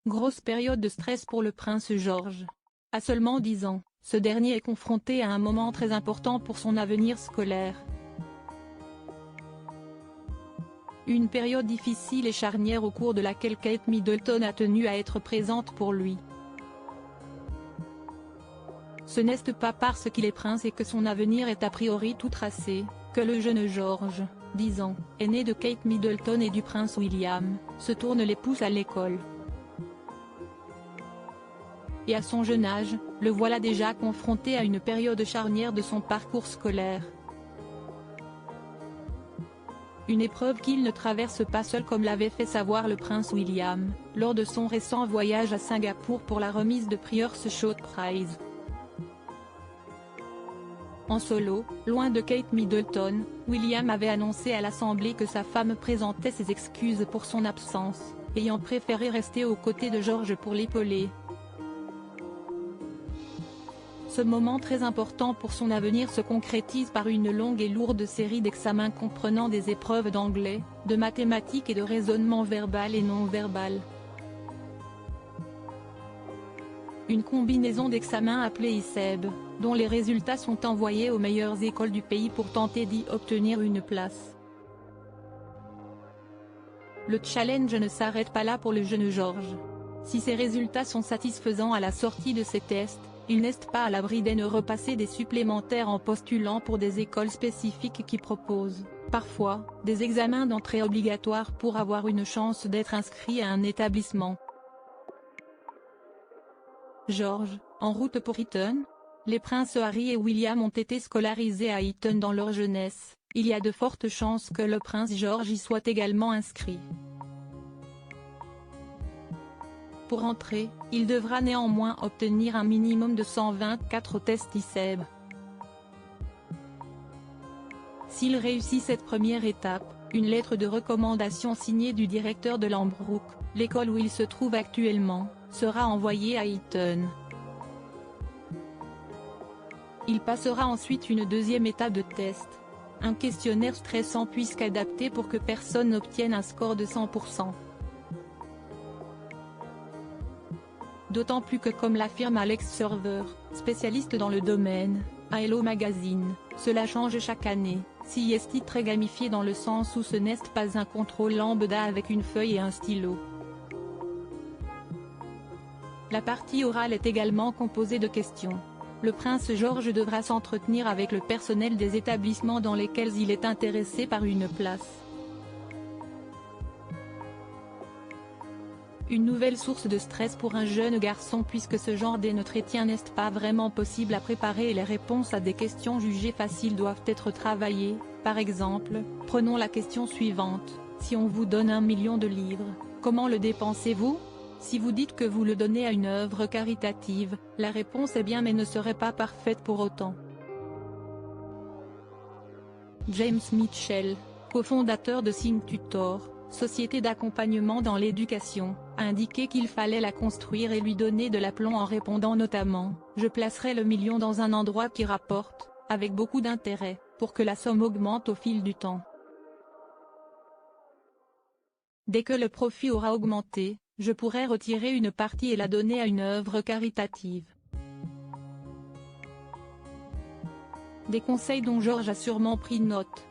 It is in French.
Grosse période de stress pour le prince George. À seulement 10 ans, ce dernier est confronté à un moment très important pour son avenir scolaire. Une période difficile et charnière au cours de laquelle Kate Middleton a tenu à être présente pour lui. Ce n'est pas parce qu'il est prince et que son avenir est a priori tout tracé, que le jeune George, 10 ans, aîné de Kate Middleton et du prince William, se tourne les pouces à l'école. Et à son jeune âge, le voilà déjà confronté à une période charnière de son parcours scolaire. Une épreuve qu'il ne traverse pas seul comme l'avait fait savoir le prince William, lors de son récent voyage à Singapour pour la remise de Prieur's Short Prize. En solo, loin de Kate Middleton, William avait annoncé à l'Assemblée que sa femme présentait ses excuses pour son absence, ayant préféré rester aux côtés de George pour l'épauler. Ce moment très important pour son avenir se concrétise par une longue et lourde série d'examens comprenant des épreuves d'anglais, de mathématiques et de raisonnement verbal et non verbal. Une combinaison d'examens appelés ISEB, dont les résultats sont envoyés aux meilleures écoles du pays pour tenter d'y obtenir une place. Le challenge ne s'arrête pas là pour le jeune George. Si ses résultats sont satisfaisants à la sortie de ces tests, il n'est pas à l'abri de repasser des supplémentaires en postulant pour des écoles spécifiques qui proposent, parfois, des examens d'entrée obligatoires pour avoir une chance d'être inscrit à un établissement. George, en route pour Eton. Les princes Harry et William ont été scolarisés à Eton dans leur jeunesse, il y a de fortes chances que le prince George y soit également inscrit. Pour entrer, il devra néanmoins obtenir un minimum de 124 tests ISEB. S'il réussit cette première étape, une lettre de recommandation signée du directeur de Lambrook, l'école où il se trouve actuellement, sera envoyée à Eton. Il passera ensuite une deuxième étape de test. Un questionnaire stressant puisqu'adapté pour que personne n'obtienne un score de 100%. D'autant plus que comme l'affirme Alex Server, spécialiste dans le domaine, à Hello Magazine, cela change chaque année, si est très gamifié dans le sens où ce n'est pas un contrôle lambda avec une feuille et un stylo. La partie orale est également composée de questions. Le prince George devra s'entretenir avec le personnel des établissements dans lesquels il est intéressé par une place. Une nouvelle source de stress pour un jeune garçon puisque ce genre d'entretien n'est pas vraiment possible à préparer et les réponses à des questions jugées faciles doivent être travaillées. Par exemple, prenons la question suivante, si on vous donne 1 million de livres, comment le dépensez-vous ? Si vous dites que vous le donnez à une œuvre caritative, la réponse est bien mais ne serait pas parfaite pour autant. James Mitchell, cofondateur de Think Tutor, société d'accompagnement dans l'éducation, a indiqué qu'il fallait la construire et lui donner de l'aplomb en répondant notamment « Je placerai le million dans un endroit qui rapporte, avec beaucoup d'intérêt, pour que la somme augmente au fil du temps. Dès que le profit aura augmenté, je pourrai retirer une partie et la donner à une œuvre caritative. » Des conseils dont George a sûrement pris note.